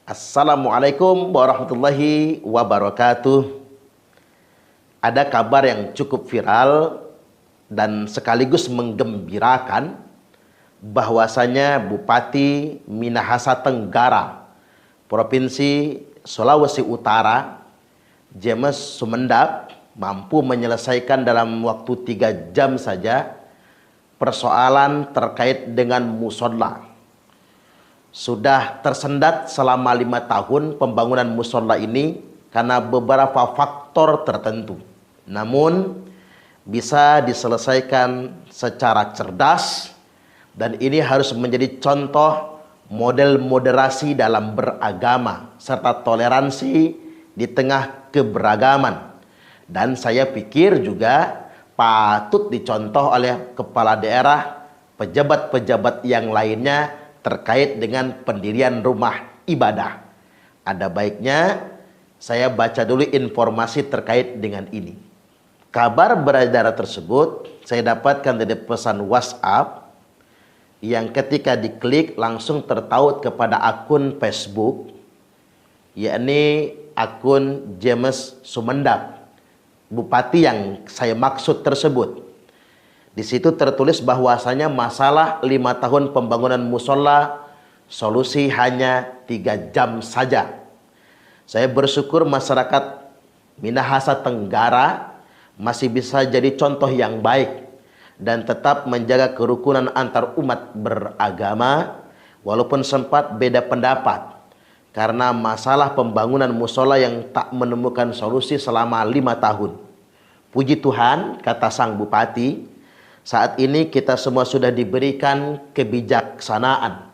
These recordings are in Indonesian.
Assalamualaikum warahmatullahi wabarakatuh. Ada kabar yang cukup viral dan sekaligus menggembirakan bahwasanya Bupati Minahasa Tenggara, Provinsi Sulawesi Utara, James Sumendap, mampu menyelesaikan dalam waktu 3 jam saja persoalan terkait dengan musola. Sudah tersendat selama 5 tahun pembangunan musola ini karena beberapa faktor tertentu. Namun bisa diselesaikan secara cerdas dan ini harus menjadi contoh model moderasi dalam beragama serta toleransi di tengah keberagaman. Dan saya pikir juga patut dicontoh oleh kepala daerah, pejabat-pejabat yang lainnya terkait dengan pendirian rumah ibadah. Ada baiknya saya baca dulu informasi terkait dengan ini. Kabar beredar tersebut saya dapatkan dari pesan WhatsApp yang ketika diklik langsung tertaut kepada akun Facebook, yakni akun James Sumendap, Bupati yang saya maksud tersebut. Di situ tertulis bahwasanya masalah 5 tahun pembangunan musola solusi hanya 3 jam saja. Saya bersyukur masyarakat Minahasa Tenggara masih bisa jadi contoh yang baik dan tetap menjaga kerukunan antar umat beragama walaupun sempat beda pendapat karena masalah pembangunan musola yang tak menemukan solusi selama 5 tahun. Puji Tuhan, kata sang Bupati, saat ini kita semua sudah diberikan kebijaksanaan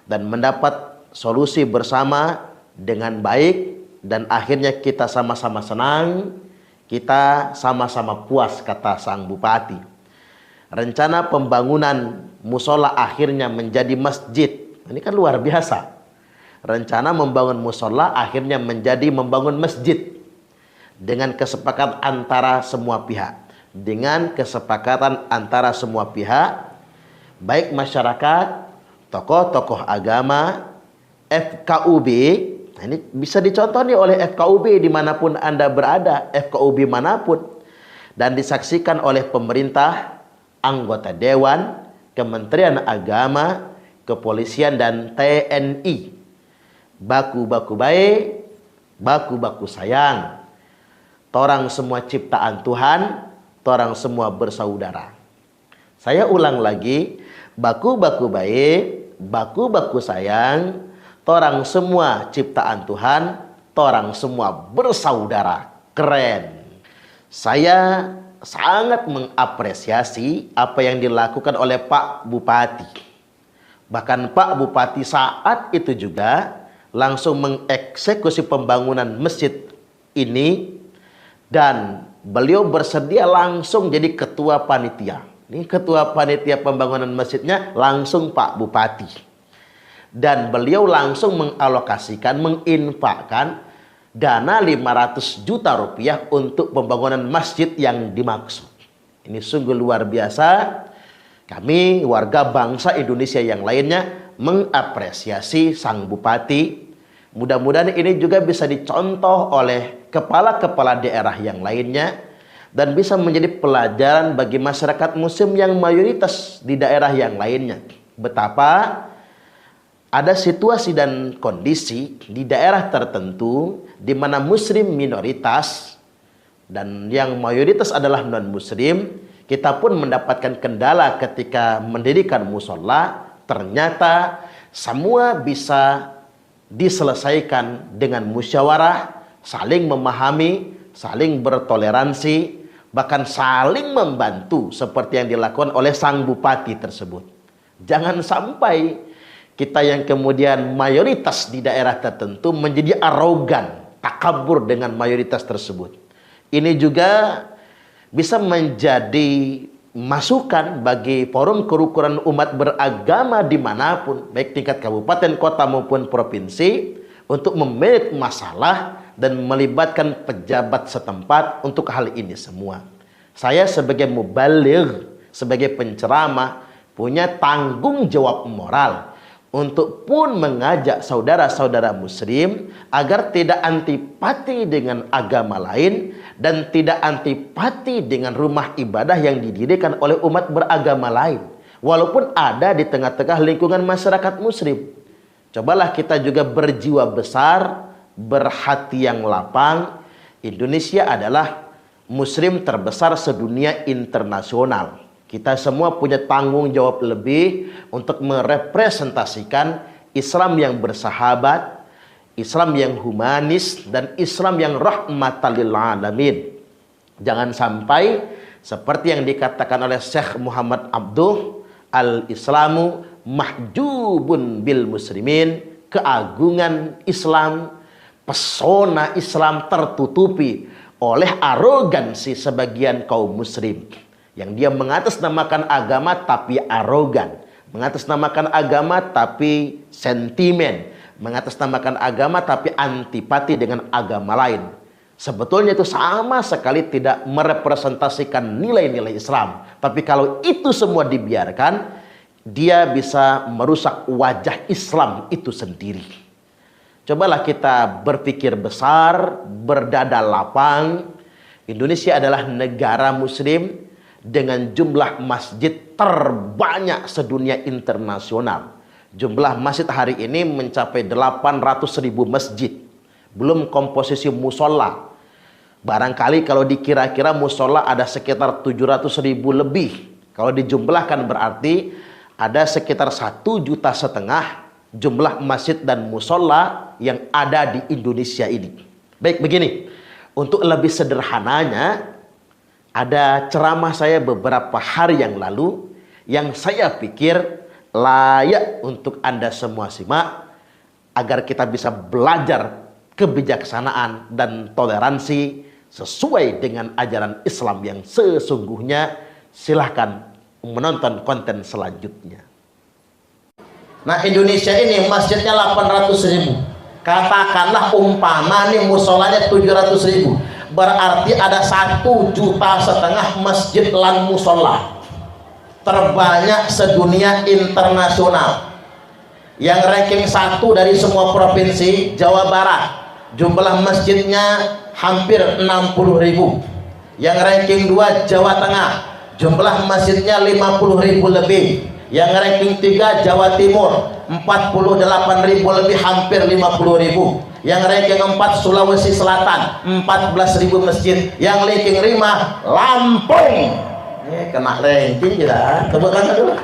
dan mendapat solusi bersama dengan baik dan akhirnya kita sama-sama senang, kita sama-sama puas, kata sang Bupati. Rencana pembangunan musola akhirnya menjadi masjid. Ini kan luar biasa. Rencana membangun musola akhirnya menjadi membangun masjid dengan kesepakatan antara semua pihak. Dengan kesepakatan antara semua pihak, baik masyarakat, tokoh-tokoh agama, FKUB. Nah, ini bisa dicontoh nih oleh FKUB dimanapun Anda berada, FKUB manapun, dan disaksikan oleh pemerintah, anggota dewan, Kementerian Agama, Kepolisian, dan TNI. Baku-baku baik, baku-baku sayang. Torang semua ciptaan Tuhan, torang semua bersaudara. Saya ulang lagi, baku-baku baik, baku-baku sayang, torang semua ciptaan Tuhan, torang semua bersaudara. Keren. Saya sangat mengapresiasi apa yang dilakukan oleh Pak Bupati. Bahkan Pak Bupati saat itu juga langsung mengeksekusi pembangunan masjid ini dan beliau bersedia langsung jadi ketua panitia. Ini ketua panitia pembangunan masjidnya langsung Pak Bupati. Dan beliau langsung mengalokasikan, menginfakkan dana 500 juta rupiah untuk pembangunan masjid yang dimaksud. Ini sungguh luar biasa. Kami warga bangsa Indonesia yang lainnya mengapresiasi sang Bupati. Mudah-mudahan ini juga bisa dicontoh oleh kepala-kepala daerah yang lainnya dan bisa menjadi pelajaran bagi masyarakat muslim yang mayoritas di daerah yang lainnya. Betapa ada situasi dan kondisi di daerah tertentu di mana muslim minoritas dan yang mayoritas adalah non-muslim, kita pun mendapatkan kendala ketika mendirikan musola. Ternyata semua bisa diselesaikan dengan musyawarah, saling memahami, saling bertoleransi, bahkan saling membantu seperti yang dilakukan oleh sang Bupati tersebut. Jangan sampai kita yang kemudian mayoritas di daerah tertentu menjadi arogan, takabur dengan mayoritas tersebut. Ini juga bisa menjadi masukan bagi forum kerukunan umat beragama dimanapun, baik tingkat kabupaten, kota maupun provinsi, untuk memanage masalah dan melibatkan pejabat setempat untuk hal ini semua. Saya sebagai mubaligh, sebagai penceramah, punya tanggung jawab moral untuk pun mengajak saudara-saudara muslim agar tidak antipati dengan agama lain dan tidak antipati dengan rumah ibadah yang didirikan oleh umat beragama lain, walaupun ada di tengah-tengah lingkungan masyarakat muslim. Cobalah kita juga berjiwa besar, berhati yang lapang. Indonesia adalah muslim terbesar sedunia internasional. Kita semua punya tanggung jawab lebih untuk merepresentasikan Islam yang bersahabat, Islam yang humanis, dan Islam yang rahmatan lil alamin. Jangan sampai seperti yang dikatakan oleh Syekh Muhammad Abduh, al-Islamu mahjubun bil muslimin, keagungan Islam, pesona Islam tertutupi oleh arogansi sebagian kaum muslim. Yang dia mengatasnamakan agama tapi arogan, mengatasnamakan agama tapi sentimen, mengatasnamakan agama tapi antipati dengan agama lain. Sebetulnya itu sama sekali tidak merepresentasikan nilai-nilai Islam. Tapi kalau itu semua dibiarkan, dia bisa merusak wajah Islam itu sendiri. Cobalah kita berpikir besar, berdada lapang. Indonesia adalah negara muslim dengan jumlah masjid terbanyak sedunia internasional. Jumlah masjid hari ini mencapai 800.000 masjid. Belum komposisi musola. Barangkali kalau dikira-kira musola ada sekitar 700.000 lebih. Kalau dijumlahkan berarti ada sekitar 1,5 juta jumlah masjid dan musola yang ada di Indonesia ini. Baik, begini. Untuk lebih sederhananya, ada ceramah saya beberapa hari yang lalu yang saya pikir layak untuk Anda semua simak agar kita bisa belajar kebijaksanaan dan toleransi sesuai dengan ajaran Islam yang sesungguhnya. Silahkan menonton konten selanjutnya. Nah, Indonesia ini masjidnya 800.000. Katakanlah umpama nih musolanya 700.000. Berarti ada 1,5 juta masjid lan musola. Terbanyak sedunia internasional. Yang ranking 1 dari semua provinsi, Jawa Barat. Jumlah masjidnya hampir 60.000. Yang ranking 2 Jawa Tengah. Jumlah masjidnya 50.000 lebih. Yang ranking 3 Jawa Timur, 48.000 lebih, hampir 50.000. Yang ranking 4 Sulawesi Selatan, 14.000 masjid. Yang ranking 5 Lampung. Kena ranking kita. Tepuk tangan dulu.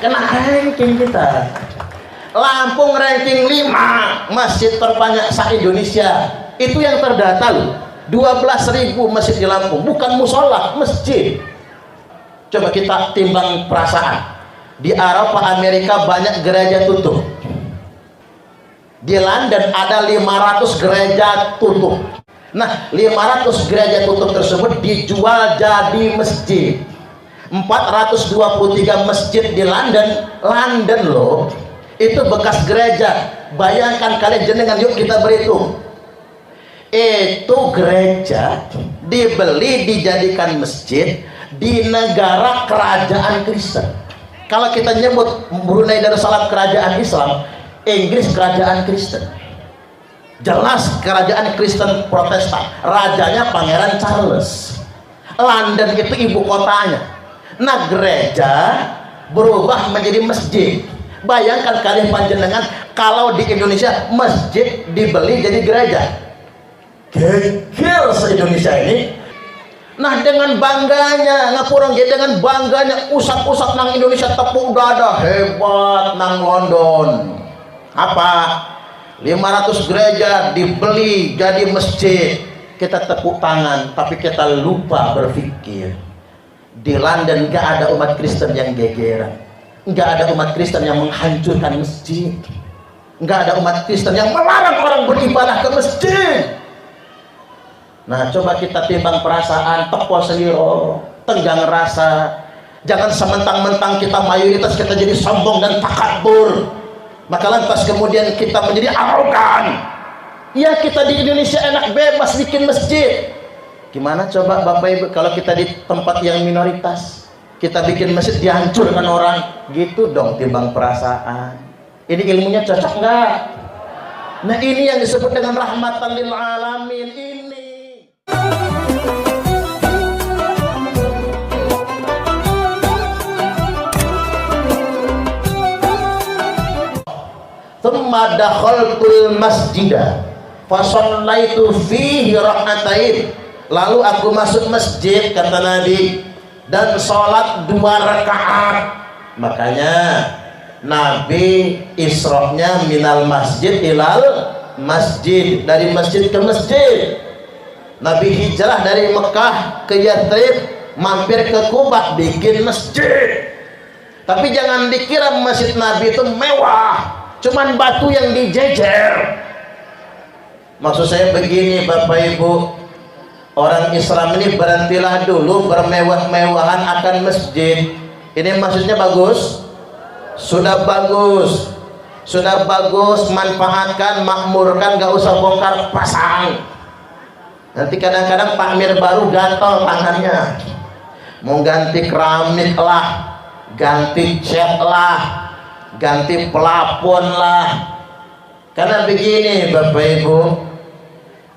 Kena ranking kita. Lampung ranking 5 masjid terbanyak se-Indonesia. Itu yang terdata loh. 12.000 masjid di Lampung, bukan musola, masjid. Coba kita timbang perasaan. Di Eropa, Amerika banyak gereja tutup. Di London ada 500 gereja tutup. Nah, 500 gereja tutup tersebut dijual jadi masjid. 423 masjid di London loh. Itu bekas gereja. Bayangkan kalian jenengan, yuk kita berhitung. Itu gereja dibeli dijadikan masjid di negara kerajaan Kristen. Kalau kita nyebut Brunei Darussalam kerajaan Islam, Inggris kerajaan Kristen. Jelas kerajaan Kristen Protestan. Rajanya Pangeran Charles. London itu ibu kotanya. Nah, gereja berubah menjadi masjid. Bayangkan kalian panjenengan kalau di Indonesia masjid dibeli jadi gereja. Geger se-Indonesia ini. Nah, dengan bangganya ngapurang ya, dengan bangganya usap-usap nang Indonesia, tepuk dada hebat nang London. Apa? 500 gereja dibeli jadi masjid. Kita tepuk tangan, tapi kita lupa berpikir. Di London nggak ada umat Kristen yang gegeran, nggak ada umat Kristen yang menghancurkan masjid, nggak ada umat Kristen yang melarang orang beribadah ke masjid. Nah, coba kita timbang perasaan, tepo seliro, tenggang rasa. Jangan sementang-mentang kita mayoritas kita jadi sombong dan takabur, maka lantas kemudian kita menjadi arogan. Ya, kita di Indonesia enak bebas bikin masjid. Gimana coba Bapak Ibu kalau kita di tempat yang minoritas? Kita bikin masjid dihancurkan orang, gitu dong timbang perasaan. Ini ilmunya cocok nggak? Nah ini yang disebut dengan rahmatan lil alamin ini. Tsumma dakhaltul masjidah fasallaitu fihi rak'atain. Lalu aku masuk masjid, kata Nabi, dan sholat 2 rakaat. Makanya Nabi isrohnya minal masjid ilal masjid, dari masjid ke masjid. Nabi hijrah dari Mekah ke Yathrib, mampir ke Kubah, bikin masjid. Tapi jangan dikira masjid Nabi itu mewah, cuman batu yang dijejer. Maksud saya begini Bapak Ibu, orang Islam ini berhentilah dulu bermewah-mewahan akan masjid. Ini masjidnya bagus, sudah bagus, manfaatkan, makmurkan, gak usah bongkar pasang. Nanti kadang-kadang Pak Mir baru gatal tangannya, mau ganti keramik lah, ganti cat lah, ganti pelapon lah. Karena begini Bapak Ibu,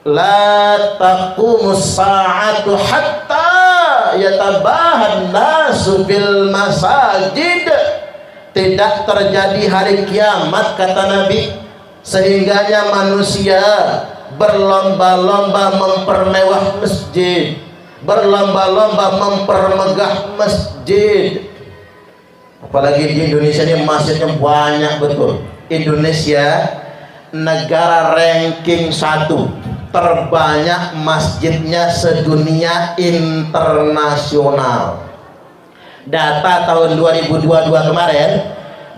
la taqumus sa'atu hatta yatabahan nasu bil masajid. Tidak terjadi hari kiamat, kata Nabi, sehingganya manusia berlomba-lomba mempermewah masjid, berlomba-lomba mempermegah masjid. Apalagi di Indonesia ini masjidnya banyak betul. Indonesia negara ranking 1 terbanyak masjidnya sedunia internasional. Data tahun 2022 kemarin,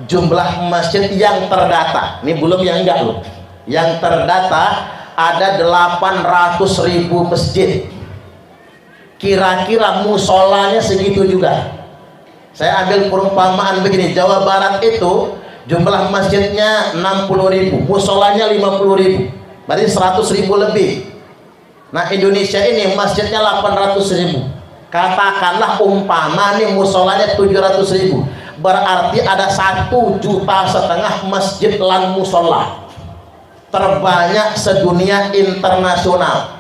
jumlah masjid yang terdata, ini belum yang enggak loh, yang terdata ada 800.000 masjid. Kira-kira musolanya segitu juga. Saya ambil perumpamaan begini, Jawa Barat itu jumlah masjidnya 60.000, musolanya 50.000, berarti 100.000 lebih. Nah Indonesia ini masjidnya 800.000. Katakanlah umpama nih musolanya 700.000, berarti ada 1,5 juta masjid lan musola. Terbanyak sedunia internasional.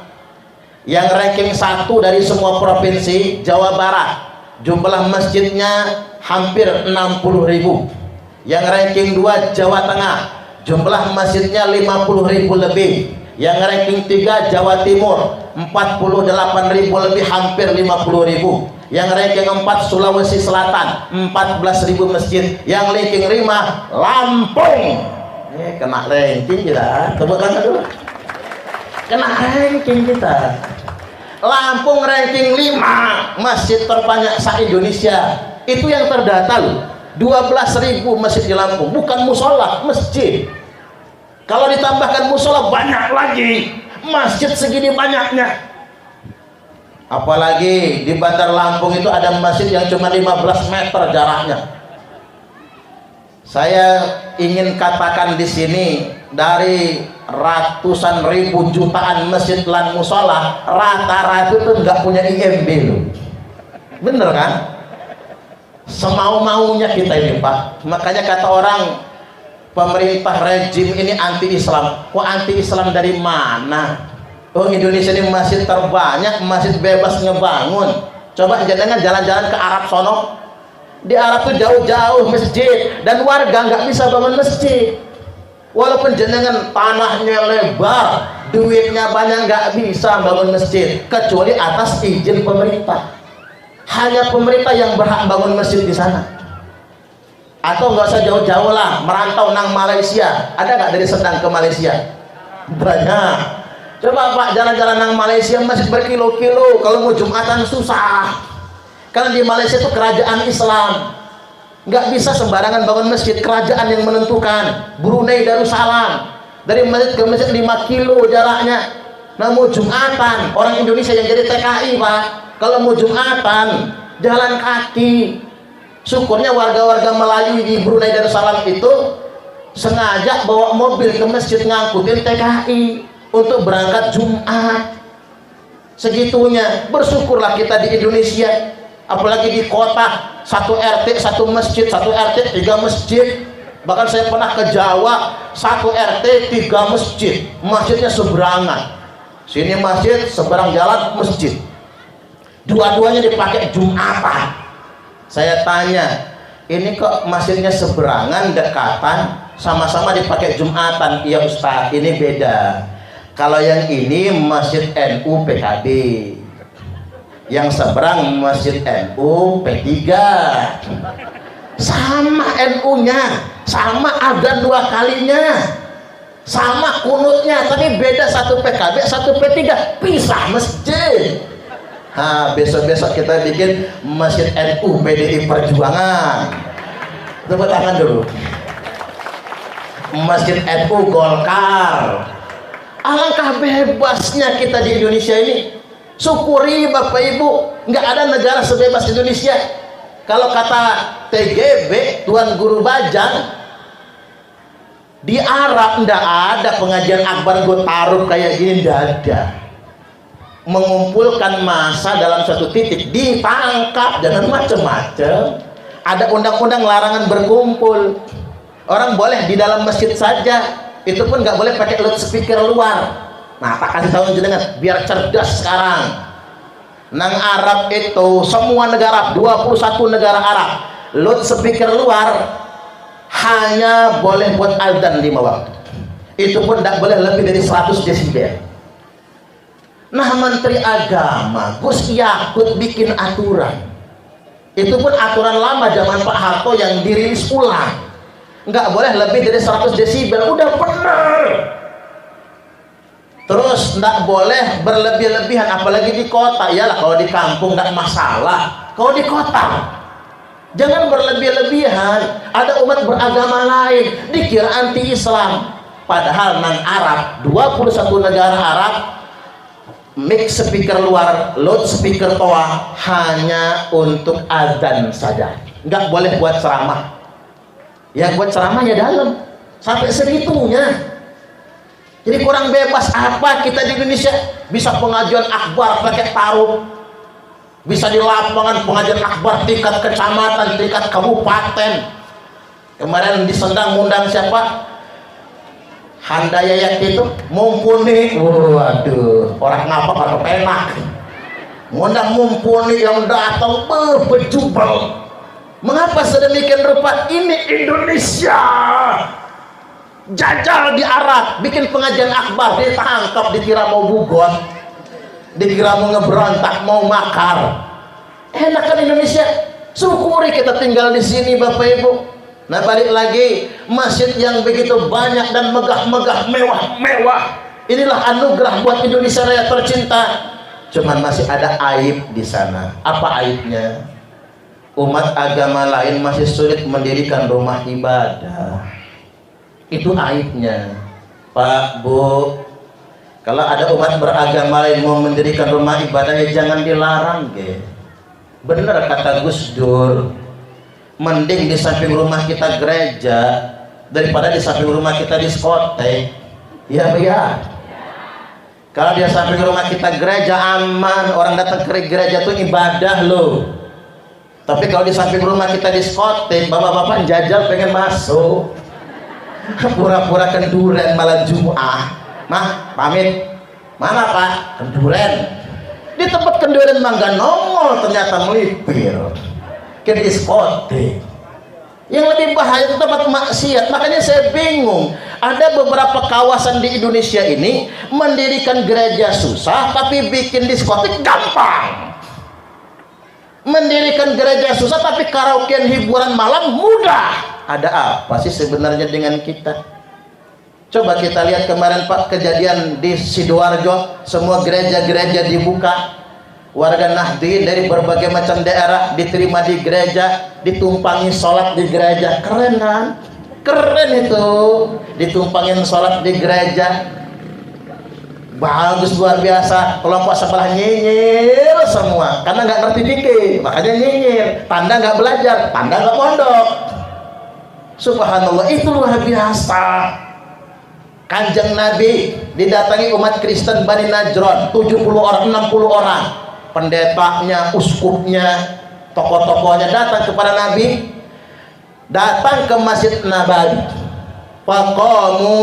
Yang ranking 1 dari semua provinsi, Jawa Barat, jumlah masjidnya hampir 60.000. Yang ranking 2 Jawa Tengah, jumlah masjidnya 50.000 lebih. Yang ranking 3 Jawa Timur, 48.000 lebih, hampir 50.000. Yang ranking 4 Sulawesi Selatan, 14.000 masjid. Yang ranking 5 Lampung, kena ranking kita, tepuk tangan dulu, kena ranking kita. Lampung ranking 5 masjid terbanyak se-Indonesia. Itu yang terdata loh, 12.000 masjid di Lampung, bukan musola, masjid. Kalau ditambahkan musola banyak lagi, masjid segini banyaknya. Apalagi di Bandar Lampung itu ada masjid yang cuma 15 meter jaraknya. Saya ingin katakan di sini, dari ratusan ribu jutaan masjid lan musola, rata-rata itu nggak punya IMB loh. Bener kan? Semau-maunya kita ini Pak. Makanya kata orang, pemerintah rejim ini anti-Islam. Kok anti-Islam dari mana? Oh Indonesia ini masjid terbanyak, masjid bebas ngebangun. Coba jangan jalan-jalan ke Arab sono. Di Arab tuh jauh-jauh masjid, dan warga nggak bisa bangun masjid. Walaupun jenengan tanahnya lebar, duitnya banyak, nggak bisa bangun masjid kecuali atas izin pemerintah. Hanya pemerintah yang berhak bangun masjid di sana. Atau nggak usah jauh-jauh lah, merantau nang Malaysia. Ada nggak dari Sendang ke Malaysia? Banyak. Coba Pak jalan-jalan nang Malaysia masjid berkilo-kilo, kalau mau Jumatan susah. Karena di Malaysia itu kerajaan Islam, nggak bisa sembarangan bangun masjid, kerajaan yang menentukan. Brunei Darussalam, dari masjid ke masjid 5 kilo jaraknya. Nah mau Jumatan, orang Indonesia yang jadi TKI Pak, kalau mau Jumatan jalan kaki. Syukurnya warga-warga Melayu di Brunei Darussalam itu sengaja bawa mobil ke masjid ngangkutin TKI untuk berangkat Jumat. Segitunya. Bersyukurlah kita di Indonesia, apalagi di kota satu RT satu masjid, satu RT 3 masjid. Bahkan saya pernah ke Jawa, satu RT 3 masjid, masjidnya seberangan. Sini masjid, seberang jalan masjid. Dua-duanya dipakai Jumatan. Saya tanya, ini kok masjidnya seberangan, dekatan, sama-sama dipakai Jumatan? Iya Ustaz, ini beda. Kalau yang ini masjid NU PKB, yang seberang masjid NU P3. Sama NU-nya, sama adzan 2 kalinya, sama kunutnya, tapi beda, satu PKB satu P3, pisah masjid. Nah, besok-besok kita bikin masjid NU PDI Perjuangan. Tepuk tangan dulu. Masjid NU Golkar. Alangkah bebasnya kita di Indonesia ini. Syukuri Bapak Ibu, nggak ada negara sebebas Indonesia. Kalau kata TGB, Tuan Guru Bajang, di Arab ndak ada pengajian akbar gue taruh kayak gini, ndak ada. Mengumpulkan massa dalam satu titik, ditangkap, jangan macam-macam. Ada undang-undang larangan berkumpul. Orang boleh di dalam masjid saja, itu pun nggak boleh pakai loudspeaker luar. Nah, tak kasih tahu jenengan biar cerdas sekarang. Nang Arab itu semua negara, 21 negara Arab, loudspeaker luar hanya boleh buat azan 5 waktu. Itu pun tidak boleh lebih dari 100 desibel. Nah, Menteri Agama Gus Yakut bikin aturan. Itu pun aturan lama zaman Pak Harto yang dirilis ulang. Nggak boleh lebih dari 100 desibel. Udah benar. Terus nggak boleh berlebih-lebihan, apalagi di kota. Iyalah, kalau di kampung nggak masalah. Kalau di kota, jangan berlebih-lebihan. Ada umat beragama lain dikira anti-Islam. Padahal nang Arab, 21 negara Arab, mic speaker luar, loudspeaker toa hanya untuk azan saja. Nggak boleh buat ceramah. Yang buat ceramah ya dalam, sampai segitunya. Jadi kurang bebas apa kita di Indonesia? Bisa pengajian akbar pakai taruh, bisa di lapangan pengajian akbar tingkat kecamatan, tingkat kabupaten. Kemarin di Sendang ngundang siapa? Handayayat itu Mumpuni. Waduh, orang ngapa atau penak. Ngundang Mumpuni yang datang bejubel. Mengapa sedemikian rupa? Ini Indonesia. Jajal di Arab, bikin pengajian akbar, ditangkap, dikira mau bugon, dikira mau ngeberontak, mau makar. Enak kan Indonesia? Syukuri kita tinggal di sini Bapak Ibu. Nah, balik lagi, masjid yang begitu banyak dan megah-megah, mewah-mewah, inilah anugerah buat Indonesia Raya tercinta. Cuman masih ada aib di sana. Apa aibnya? Umat agama lain masih sulit mendirikan rumah ibadah. Itu aibnya. Pak, Bu, kalau ada umat beragama lain mau mendirikan rumah ibadah, ya jangan dilarang, ge. Bener kata Gus Dur, mending di samping rumah kita gereja daripada di samping rumah kita diskotek. Iya, ya. Kalau di samping rumah kita gereja aman, orang datang ke gereja tuh ibadah loh. Tapi kalau di samping rumah kita diskotek, bapak-bapak jajal pengen masuk, pura-pura kenduren malam Jumat. Mah, pamit. Mana Pak? Kenduren. Di tempat kenduren mangga nongol ternyata melipir ke diskotek. Yang lebih bahaya itu tempat maksiat. Makanya saya bingung, ada beberapa kawasan di Indonesia ini mendirikan gereja susah, tapi bikin diskotek gampang. Mendirikan gereja susah, tapi karaokean hiburan malam mudah. Ada apa sih sebenarnya dengan kita? Coba kita lihat kemarin Pak, kejadian di Sidoarjo, semua gereja-gereja dibuka. Warga Nahdien dari berbagai macam daerah diterima di gereja, ditumpangi sholat di gereja. Keren kan? Keren itu, ditumpangin sholat di gereja. Bagus, luar biasa. Kelompok sebelah nyinyir semua karena nggak ngerti fikih, makanya nyinyir. Tanda nggak belajar, tanda nggak pondok. Subhanallah, itu luar biasa. Kanjeng Nabi didatangi umat Kristen Bani Najron, 70 orang, 60 orang. Pendetanya, uskupnya, tokoh-tokohnya datang kepada Nabi, datang ke Masjid Nabawi. Faqamu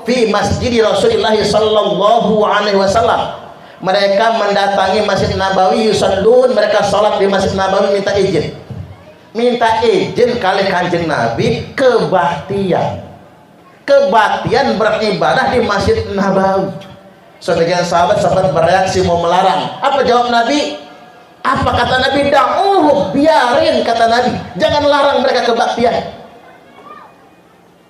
fi masjid Rasulullah sallallahu alaihi wasallam. Mereka mendatangi Masjid Nabawi, yusallun, mereka salat di Masjid Nabawi, minta izin. Minta izin kali Kanjeng Nabi kebaktian. Kebaktian beribadah di Masjid Nabawi. Sebagian sahabat bereaksi mau melarang. Apa jawab Nabi? Apa kata Nabi? Da'uhu, biarin, kata Nabi. Jangan larang mereka kebaktian.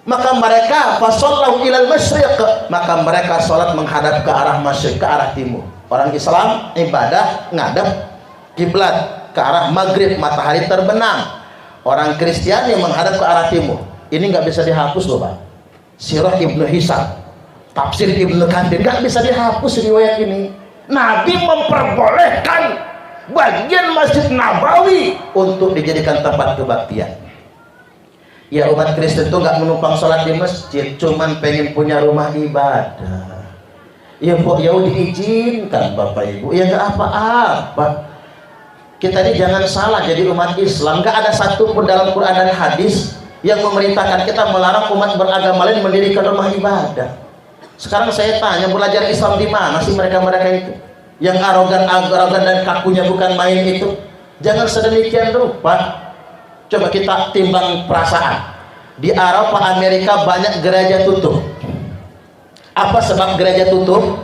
Maka mereka fasallahu ilal masyriq, maka mereka salat menghadap ke arah masyriq, ke arah timur. Orang Islam ibadah ngadep kiblat ke arah maghrib, matahari terbenam. Orang Kristiani menghadap ke arah timur. Ini nggak bisa dihapus loh, Pak. Sirah Ibnu Hisam, tafsir Ibnu Katsir, nggak bisa dihapus riwayat ini. Nabi memperbolehkan bagian Masjid Nabawi untuk dijadikan tempat kebaktian. Ya, umat Kristen itu nggak menumpang sholat di masjid, cuman pengen punya rumah ibadah. Ya kok ya diizinkan Bapak Ibu, ya nggak apa-apa. Kita ini jangan salah jadi umat Islam. Nggak ada satu pun dalam Quran dan hadis yang memerintahkan kita melarang umat beragama lain mendirikan rumah ibadah. Sekarang saya tanya, belajar Islam di mana sih mereka-mereka itu? Yang arogan dan kakunya bukan main itu. Jangan sedemikian rupa. Coba kita timbang perasaan. Di Eropa, Amerika banyak gereja tutup. Apa sebab gereja tutup?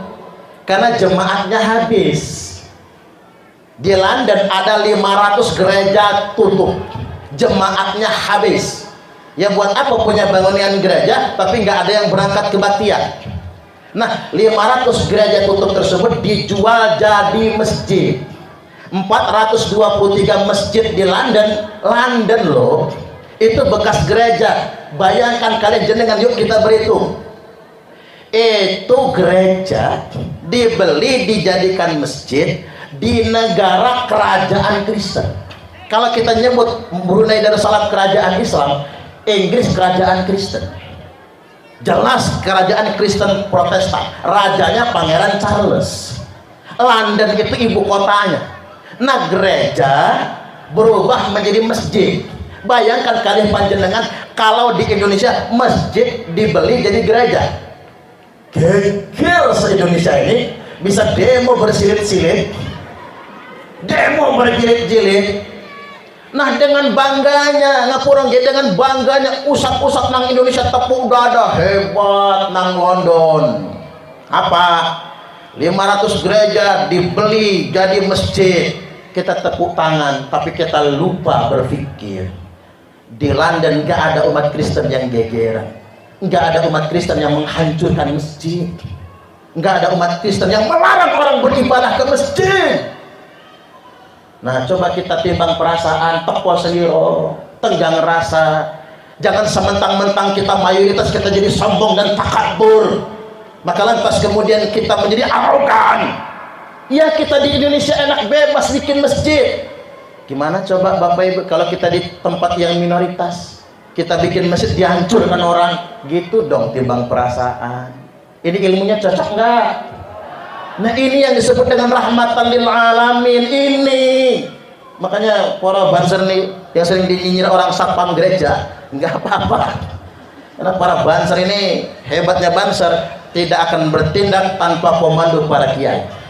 Karena jemaatnya habis. Di London ada 500 gereja tutup. Jemaatnya habis. Ya buat apa punya bangunan gereja tapi nggak ada yang berangkat kebaktian? Nah, 500 gereja tutup tersebut dijual jadi masjid. 423 masjid di London loh, itu bekas gereja. Bayangkan kalian jenengan, yuk kita berhitung. Itu gereja dibeli dijadikan masjid di negara kerajaan Kristen. Kalau kita nyebut Brunei Darussalam kerajaan Islam, Inggris kerajaan Kristen. Jelas kerajaan Kristen Protestan. Rajanya Pangeran Charles. London itu ibu kotanya. Nah, gereja berubah menjadi masjid. Bayangkan kalian panjenengan kalau di Indonesia masjid dibeli jadi gereja. Geger se-Indonesia ini bisa demo bersilit-silit, demo berjilid-jilid. Nah, dengan bangganya ngapurang dengan bangganya usap-usap nang Indonesia, tepuk dada hebat nang London. Apa? 500 gereja dibeli jadi masjid. Kita tepuk tangan, tapi kita lupa berpikir di London nggak ada umat Kristen yang gegeran, nggak ada umat Kristen yang menghancurkan masjid, nggak ada umat Kristen yang melarang orang beribadah ke masjid. Nah, coba kita timbang perasaan, tepo seliro, tenggang rasa. Jangan sementang-mentang kita mayoritas kita jadi sombong dan takabur, maka lantas kemudian kita menjadi arogan. Ya, kita di Indonesia enak bebas bikin masjid. Gimana coba Bapak Ibu kalau kita di tempat yang minoritas, kita bikin masjid dihancurkan orang? Gitu dong timbang perasaan. Ini ilmunya cocok nggak? Nah, ini yang disebut dengan rahmatan lil alamin ini. Makanya para banser nih yang sering dinyinyir orang satpam gereja, nggak apa-apa. Karena para banser ini, hebatnya banser, tidak akan bertindak tanpa komando para kiai.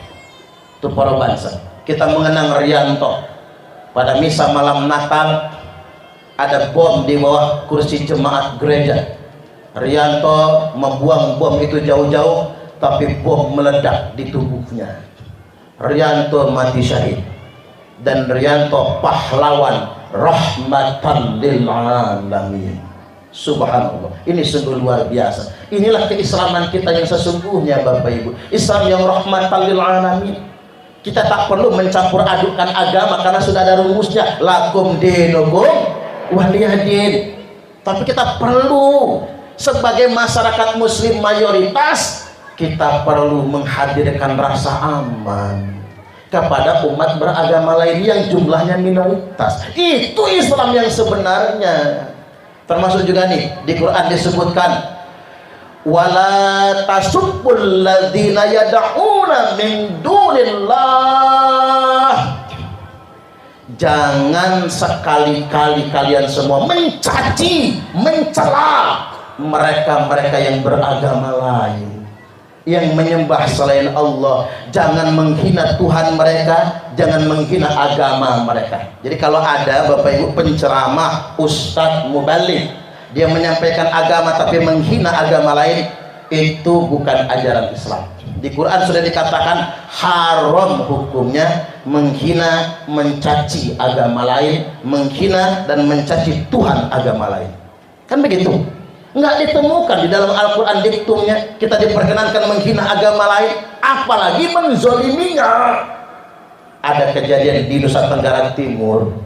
Itu para banser. Kita mengenang Rianto pada misa malam Natal, ada bom di bawah kursi jemaat gereja. Rianto membuang bom itu jauh-jauh, tapi bom meledak di tubuhnya. Rianto mati syahid, dan Rianto pahlawan rahmatan lil alamin. Subhanallah, ini sungguh luar biasa. Inilah keislaman kita yang sesungguhnya Bapak Ibu, Islam yang rahmatan lil alamin. Kita tak perlu mencampur adukkan agama karena sudah ada rumusnya, lakum dinukum waliyadin. Tapi kita perlu sebagai masyarakat muslim mayoritas, kita perlu menghadirkan rasa aman kepada umat beragama lain yang jumlahnya minoritas. Itu Islam yang sebenarnya. Termasuk juga nih di Quran disebutkan, wala tasubbul ladzina yad'una min dunillah. jangan sekali-kali kalian semua mencaci, mencela mereka-mereka yang beragama lain, yang menyembah selain Allah. Jangan menghina Tuhan mereka, jangan menghina agama mereka. Jadi kalau ada Bapak Ibu penceramah, ustadz, mubaligh, dia menyampaikan agama tapi menghina agama lain, itu bukan ajaran Islam. Di Quran sudah dikatakan haram hukumnya menghina, mencaci agama lain, menghina dan mencaci Tuhan agama lain. Kan begitu? Nggak ditemukan di dalam Al-Quran diktumnya kita diperkenankan menghina agama lain, apalagi menzoliminya. Ada kejadian di Nusa Tenggara Timur,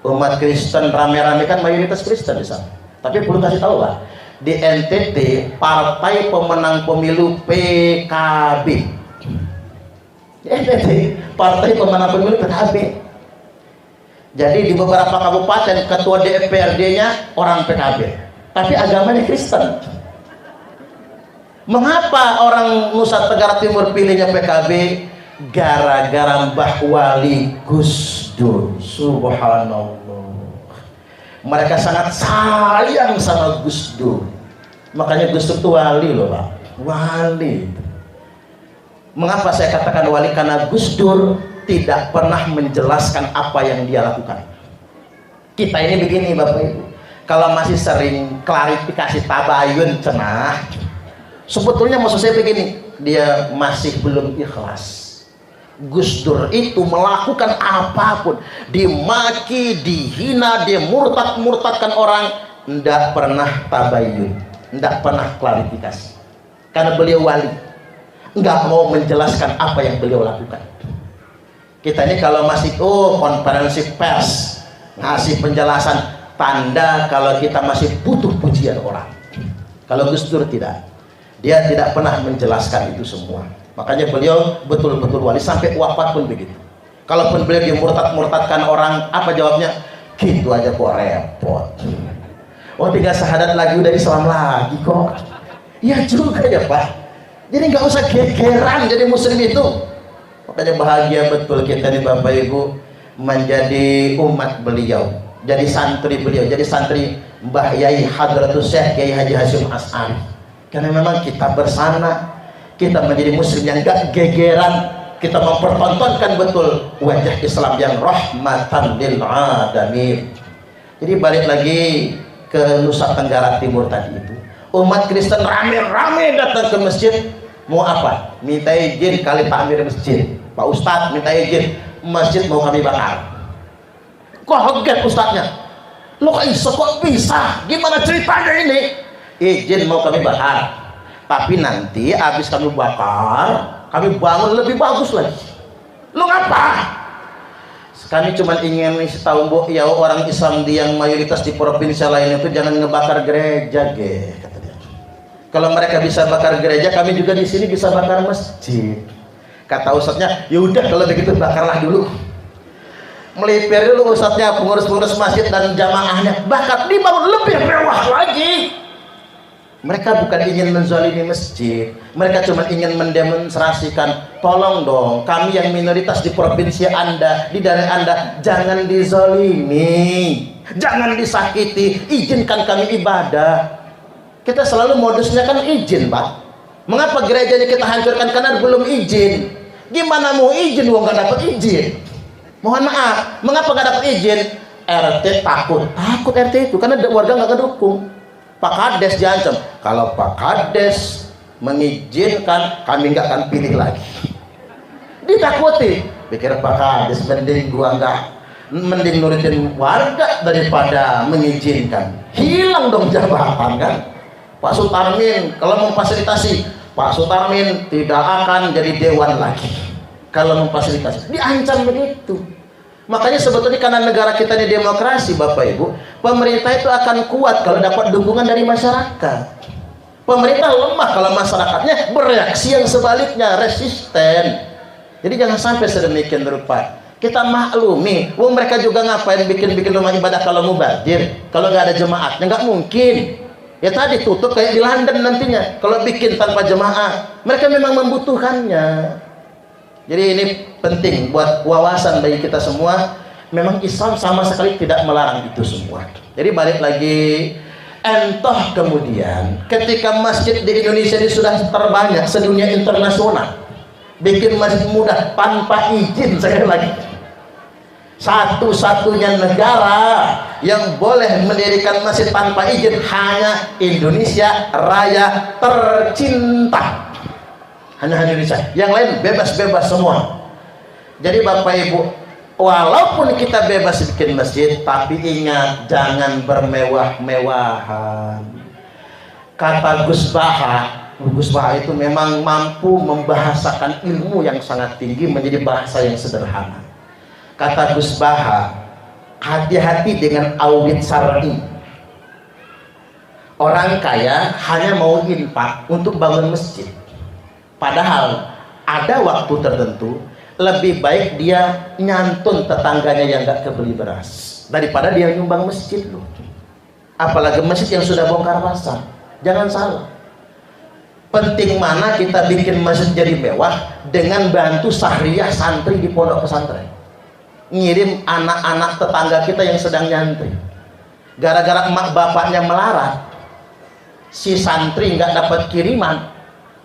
umat Kristen rame-rame, kan mayoritas Kristen di sana. Tapi perlu kasih tahu lah, di NTT partai pemenang pemilu PKB. Di NTT partai pemenang pemilu PKB. Jadi di beberapa kabupaten ketua DPRD-nya orang PKB, tapi agamanya Kristen. Mengapa orang Nusa Tenggara Timur pilihnya PKB? Gara-gara Mbah Wali Gus Dur. Subhanallah. Mereka sangat sayang sama Gus Dur. Makanya Gus Dur itu wali loh Pak. Wali. Mengapa saya katakan wali? Karena Gus Dur tidak pernah menjelaskan apa yang dia lakukan. Kita ini begini Bapak Ibu, kalau masih sering klarifikasi tabayun cenah, sebetulnya maksud saya begini, dia masih belum ikhlas. Gus Dur itu melakukan apapun, dimaki, dihina, dia murtad-murtadkan orang, tidak pernah tabayun, tidak pernah klarifikasi, karena beliau wali, nggak mau menjelaskan apa yang beliau lakukan. Kita ini kalau masih konferensi pers ngasih penjelasan, tanda kalau kita masih butuh pujian orang. Kalau Gus Dur tidak, dia tidak pernah menjelaskan itu semua. Makanya beliau betul-betul wali sampai wafat pun begitu. Kalaupun beliau dimurtad-murtadkan orang, apa jawabnya? Gitu aja kok repot. Oh 3 syahadat lagi udah Islam lagi kok. Ya juga ya Pak. Jadi nggak usah gegeran jadi muslim itu. Makanya bahagia betul kita nih Bapak Ibu menjadi umat beliau, jadi santri beliau, jadi santri Mbah Yai Hadratus Syekh Kiai Haji Hasyim As'ari. Karena memang kita bersama, kita menjadi muslim yang gak gegeran, kita mempertontonkan betul wajah Islam yang rahmatan lil alamin. Jadi balik lagi ke Nusa Tenggara Timur tadi itu, umat Kristen rame-rame datang ke masjid. Mau apa? Minta izin kali Pak Amir masjid, Pak Ustadz minta izin, masjid mau kami bakar. Kok kaget Ustadznya? Lo kok bisa? Gimana ceritanya ini? Izin mau kami bakar, tapi nanti habis kami bakar, kami bangun lebih bagus lagi. Lu ngapa? Kami cuma ingin tahu Bu, ya orang Islam yang mayoritas di provinsi lain itu jangan ngebakar gereja, kata dia. Kalau mereka bisa bakar gereja, kami juga di sini bisa bakar masjid. Kata ustadznya, ya udah kalau begitu bakarlah dulu. Melipir dulu ustadznya, pengurus-pengurus masjid dan jamaahnya, bakar dibangun lebih mewah lagi. Mereka bukan ingin menzalimi masjid, mereka cuma ingin mendemonstrasikan, tolong dong kami yang minoritas di provinsi Anda, di daerah Anda, jangan dizalimi, jangan disakiti, izinkan kami ibadah. Kita selalu modusnya kan izin Pak. Mengapa gerejanya kita hancurkan? Karena belum izin. Gimana mau izin wong gak dapat izin? Mohon maaf, mengapa gak dapat izin? RT takut RT itu karena warga nggak kedukung. Pak Kades diancam, kalau Pak Kades mengizinkan kami nggak akan pilih lagi. Ditakuti, pikir Pak Kades mending nurutin warga daripada mengizinkan. Hilang dong jabatan kan. Pak Sutarmin kalau memfasilitasi, Pak Sutarmin tidak akan jadi dewan lagi kalau memfasilitasi. Diancam begitu. Makanya sebetulnya karena negara kita ini demokrasi Bapak Ibu, pemerintah itu akan kuat kalau dapat dukungan dari masyarakat. Pemerintah lemah kalau masyarakatnya bereaksi yang sebaliknya, resisten. Jadi jangan sampai sedemikian rupa. Kita maklumi, mereka juga ngapain bikin rumah ibadah kalau mubazir, kalau nggak ada jemaatnya nggak mungkin. Ya tadi tutup kayak di London nantinya kalau bikin tanpa jemaah. Mereka memang membutuhkannya. Jadi ini penting buat wawasan bagi kita semua. Memang Islam sama sekali tidak melarang itu semua. Jadi balik lagi, entah kemudian ketika masjid di Indonesia ini sudah terbanyak sedunia internasional, bikin masjid mudah tanpa izin, sekali lagi, satu-satunya negara yang boleh mendirikan masjid tanpa izin hanya Indonesia Raya tercinta. Hanya Indonesia, yang lain bebas-bebas semua. Jadi Bapak Ibu, walaupun kita bebas bikin masjid, tapi ingat jangan bermewah-mewahan. Kata Gus Baha itu memang mampu membahasakan ilmu yang sangat tinggi menjadi bahasa yang sederhana. Kata Gus Baha, hati-hati dengan audit syar'i. Orang kaya hanya mau infak untuk bangun masjid, padahal ada waktu tertentu lebih baik dia nyantun tetangganya yang gak kebeli beras daripada dia nyumbang masjid loh. Apalagi masjid yang sudah bongkar pasang. Jangan salah, penting mana kita bikin masjid jadi mewah dengan bantu sahriyah santri di pondok pesantren, ngirim anak-anak tetangga kita yang sedang nyantri. Gara-gara emak bapaknya melarat, si santri nggak dapat kiriman,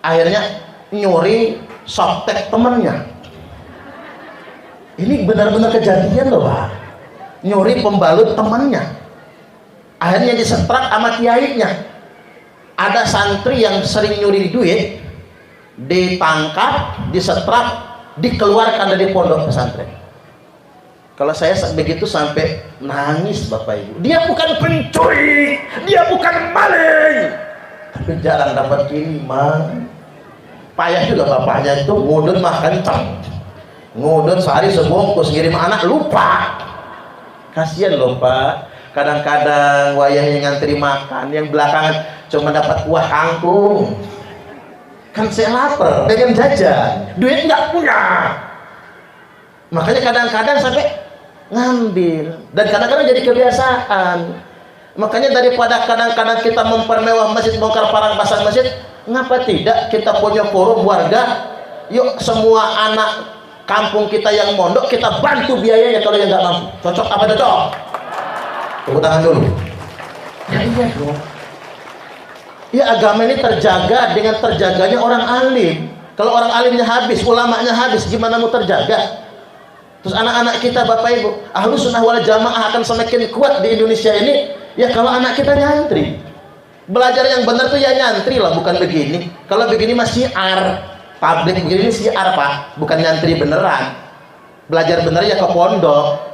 akhirnya nyuri softtek temennya. Ini benar-benar kejadian loh Pak, nyuri pembalut temannya, akhirnya disetrak sama kiainya. Ada santri yang sering nyuri duit, ditangkap, disetrak, dikeluarkan dari pondok pesantren. Kalau saya begitu sampai nangis Bapak Ibu. Dia bukan pencuri, dia bukan maling, tapi jarang dapat kiriman. Payah juga bapaknya itu, ngudut makan kencang, ngudut sehari sebungkus, ngirim anak lupa. Kasihan loh Pak, kadang-kadang wayahnya ngantri makan, yang belakangan cuma dapat kuah kangkung. Kan saya lapar, pengen jajan, duit nggak punya, makanya kadang-kadang sampai ngambil, dan kadang-kadang jadi kebiasaan. Makanya daripada kadang-kadang kita mempermewah masjid, bongkar parang pasang masjid, ngapa tidak kita punya forum warga, yuk semua anak kampung kita yang mondok kita bantu biayanya kalau yang nggak mampu. Cocok apa cocok? Tepuk tangan dulu. Ya iya dong. Ya agama ini terjaga dengan terjaganya orang alim. Kalau orang alimnya habis, ulamanya habis, gimana mau terjaga? Terus anak-anak kita Bapak Ibu, Ahlus Sunnah wal Jamaah akan semakin kuat di Indonesia ini ya kalau anak kita nyantri. Belajar yang benar tuh ya nyantri lah, bukan begini. Kalau begini masih syiar, tabligh begini syiar Pak, bukan nyantri beneran. Belajar bener ya ke pondok.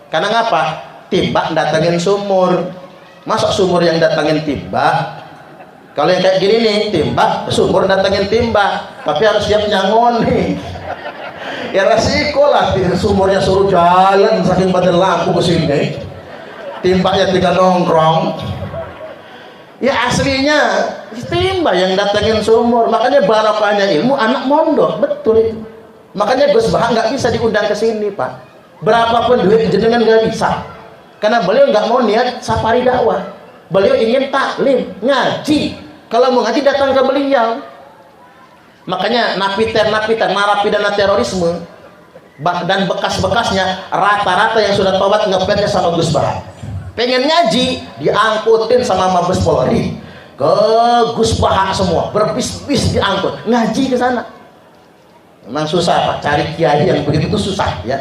Karena ngapa? Timbak datangin sumur. Masa sumur yang datangin timbak? Kalau yang kayak gini nih, timbak, sumur datangin timbak, tapi harus siap nyangon nih. Ya resiko lah, sumurnya suruh jalan saking badan lampu ke sini, timbaknya tinggal nongkrong. Ya aslinya timbak yang datangin sumur. Makanya barokahnya ilmu anak mondok, betul itu. Makanya Gus Baha nggak bisa diundang ke sini Pak. Berapapun duit jenengan nggak bisa, karena beliau nggak mau niat safari dakwah. Beliau ingin taklim, ngaji. Kalau mau ngaji datang ke beliau. Makanya napiter-napiter, narapidana terorisme dan bekas-bekasnya rata-rata yang sudah tobat ngefans sama Gus Baha. Pengen ngaji, diangkutin sama Mabes Polri ke Gus Baha semua, berbis-bis diangkut ngaji ke sana. Memang susah Pak, cari kiai yang begitu susah ya.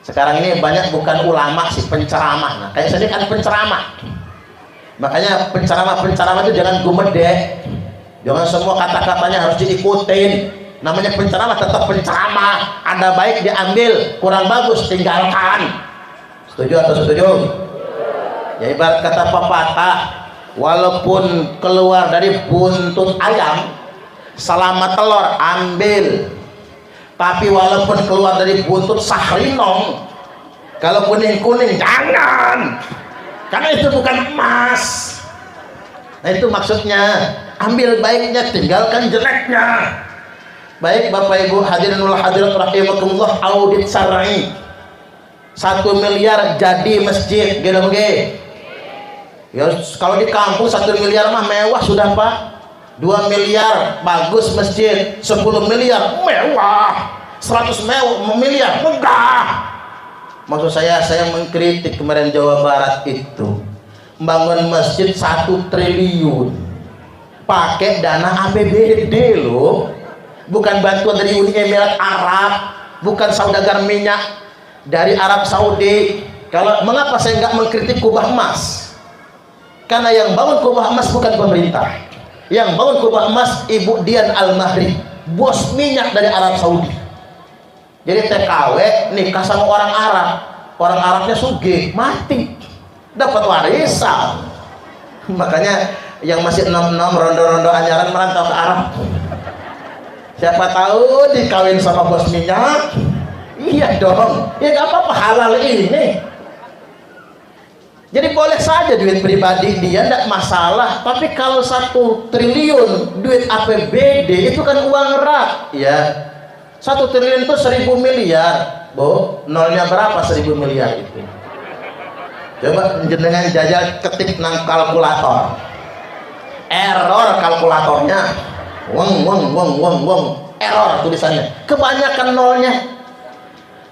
Sekarang ini banyak bukan ulama sih, penceramah. Nah, kayak saya kan penceramah. Makanya penceramah itu jangan gumedek, jangan semua kata-katanya harus diikutin. Namanya penceramah tetap penceramah, ada baik diambil, kurang bagus tinggalkan. Setuju atau setuju? Ya ibarat kata pepatah, walaupun keluar dari buntut ayam selama telur ambil, tapi walaupun keluar dari buntut sahrinong, kalau kuning-kuning jangan, karena itu bukan emas. Nah itu maksudnya, ambil baiknya, tinggalkan jeleknya. Baik Bapak Ibu hadirin wal hadirat rahimakumullah, audit syar'i 1 miliar jadi masjid gitu. Ya kalau di kampung 1 miliar mah mewah sudah Pak. 2 miliar bagus masjid, 10 miliar mewah, 100 miliar megah. Maksud saya mengkritik kemarin Jawa Barat itu bangun masjid 1 triliun pakai dana APBD loh, bukan bantuan dari Uni Emirat Arab, bukan saudagar minyak dari Arab Saudi. Kalau mengapa saya nggak mengkritik kubah emas? Karena yang bangun kubah emas bukan pemerintah, yang bangun kubah emas Ibu Dian Al-Mahri, bos minyak dari Arab Saudi. Jadi TKW nikah sama orang Arab, orang Arabnya sugih, mati, dapat warisan. Makanya yang masih 66 rondo-rondo anyaran merantau ke Arab, siapa tahu dikawin sama bos minyak. Iya dong, ya nggak apa-apa, halal ini. Jadi boleh saja duit pribadi dia, tidak masalah. Tapi kalau 1 triliun duit APBD itu kan uang rak, ya. 1 triliun itu 1000 miliar, Bu. Nolnya berapa 1000 miliar itu? Coba jenengan jajal ketik nang kalkulator. Error kalkulatornya. Error tulisannya. Kebanyakan nolnya.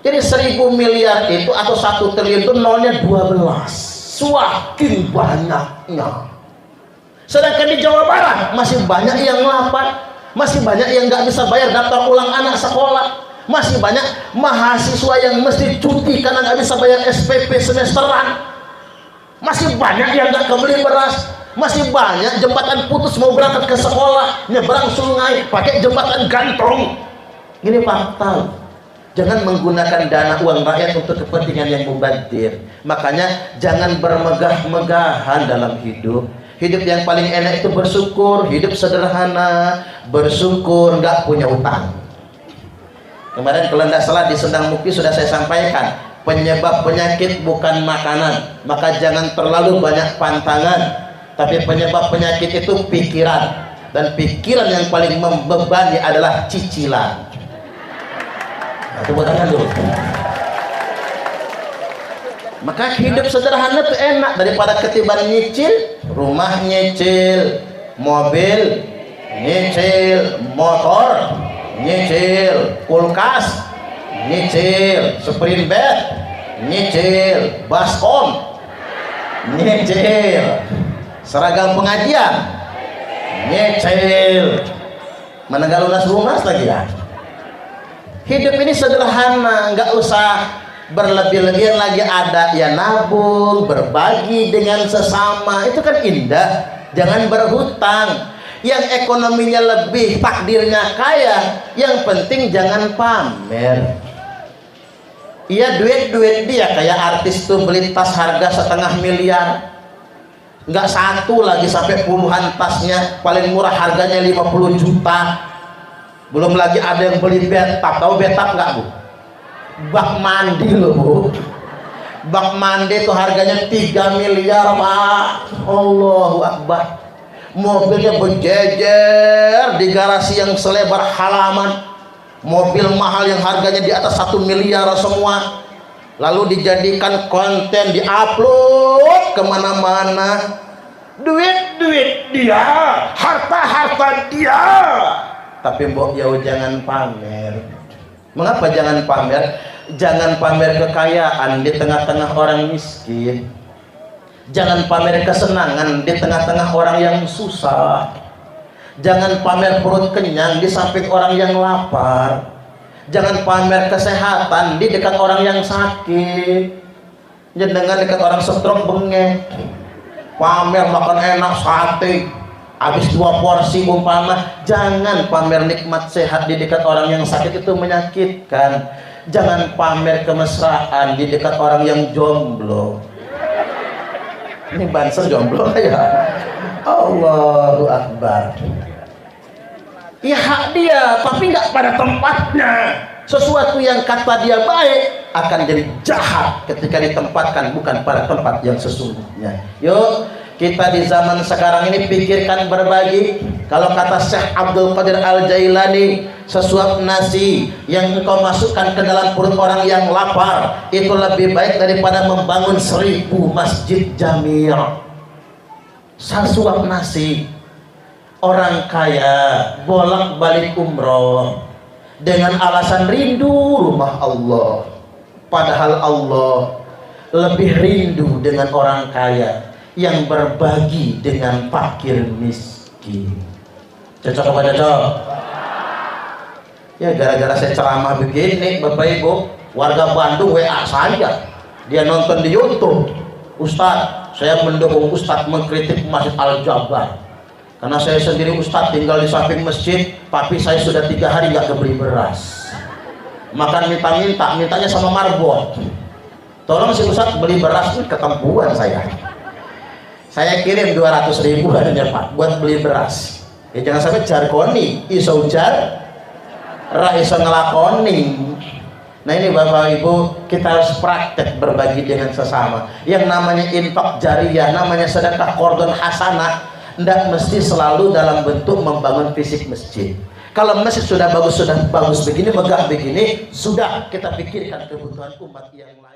Jadi 1000 miliar itu atau 1 triliun itu nolnya 12. Semakin banyaknya. Sedangkan di Jawa Barat masih banyak yang lapar. Masih banyak yang nggak bisa bayar daftar ulang anak sekolah. Masih banyak mahasiswa yang mesti cuti karena nggak bisa bayar SPP semesteran. Masih banyak yang nggak kebeli beras. Masih banyak jembatan putus mau berangkat ke sekolah, nyebrang sungai pakai jembatan gantung. Ini fakta. Jangan menggunakan dana uang rakyat untuk kepentingan yang mubazir. Makanya jangan bermegah-megahan dalam hidup. Hidup yang paling enak itu bersyukur, hidup sederhana, bersyukur, nggak punya utang. Kemarin kalau tidak salah di Sendang Mukti sudah saya sampaikan, penyebab penyakit bukan makanan, maka jangan terlalu banyak pantangan. Tapi penyebab penyakit itu pikiran, dan pikiran yang paling membebani adalah cicilan. Nah, tepuk tangan dulu. Maka hidup sederhana itu enak daripada ketiban nyicil rumah, nyicil mobil, nyicil motor, nyicil kulkas, nyicil sprint bed, nyicil baskom, nyicil seragam pengajian, nyicil mana gak lunas-lunas lagi ya. Hidup ini sederhana, nggak usah berlebih-lebihan, lagi ada ya nabung, berbagi dengan sesama, itu kan indah. Jangan berhutang. Yang ekonominya lebih, takdirnya kaya, yang penting jangan pamer. Iya, duit dia kayak artis tuh beli tas harga 1,5 miliar, nggak satu lagi sampai puluhan tasnya, paling murah harganya 50 juta. Belum lagi ada yang beli bathtub. Tahu bathtub nggak, Bu? Bak mandi loh, Bu. Bak mandi itu harganya 3 miliar, Pak. Allahu Akbar. Mobilnya berjejer di garasi yang selebar halaman. Mobil mahal yang harganya di atas 1 miliar semua. Lalu dijadikan konten, diupload kemana-mana. Duit dia, harta dia. Tapi mbok jauh jangan pamer. Mengapa jangan pamer? Jangan pamer kekayaan di tengah-tengah orang miskin. Jangan pamer kesenangan di tengah-tengah orang yang susah. Jangan pamer perut kenyang di samping orang yang lapar. Jangan pamer kesehatan di dekat orang yang sakit. Jangan dekat orang stroke bengek. Pamer makan enak sate, habis 2 porsi umpama. Jangan pamer nikmat sehat di dekat orang yang sakit, itu menyakitkan. Jangan pamer kemesraan di dekat orang yang jomblo. Ini banser jomblo ya. Allahu Akbar. Ya hak dia, tapi nggak pada tempatnya. Sesuatu yang kata dia baik akan jadi jahat ketika ditempatkan bukan pada tempat yang sesungguhnya. Yuk, kita di zaman sekarang ini pikirkan berbagi. Kalau kata Syekh Abdul Qadir Al-Jailani, sesuap nasi yang engkau masukkan ke dalam perut orang yang lapar itu lebih baik daripada membangun 1000 masjid jami'. Sesuap nasi. Orang kaya bolak-balik umroh dengan alasan rindu rumah Allah. Padahal Allah lebih rindu dengan orang kaya yang berbagi dengan fakir miskin. Cocok apa cocok? Ya gara-gara saya ceramah begini, Bapak Ibu, warga Bandung WA saya. Dia nonton di YouTube. Ustadz, saya mendukung Ustadz mengkritik Masjid Al-Jabar. Karena saya sendiri Ustadz tinggal di samping masjid, tapi saya sudah 3 hari nggak kebeli beras. Makan mintanya sama marbot. Tolong si Ustadz beli beras, ketempuan saya. Saya kirim 200 ribuan ya Pak buat beli beras. Ya jangan sampai jargoni, iso ujar, ra iso ngelakoni. Nah ini Bapak Ibu, kita harus praktek berbagi dengan sesama. Yang namanya infak jariyah, namanya sedekah qardun hasanah, tidak mesti selalu dalam bentuk membangun fisik masjid. Kalau masjid sudah bagus begini, megah begini, sudah kita pikirkan kebutuhan umat yang lain.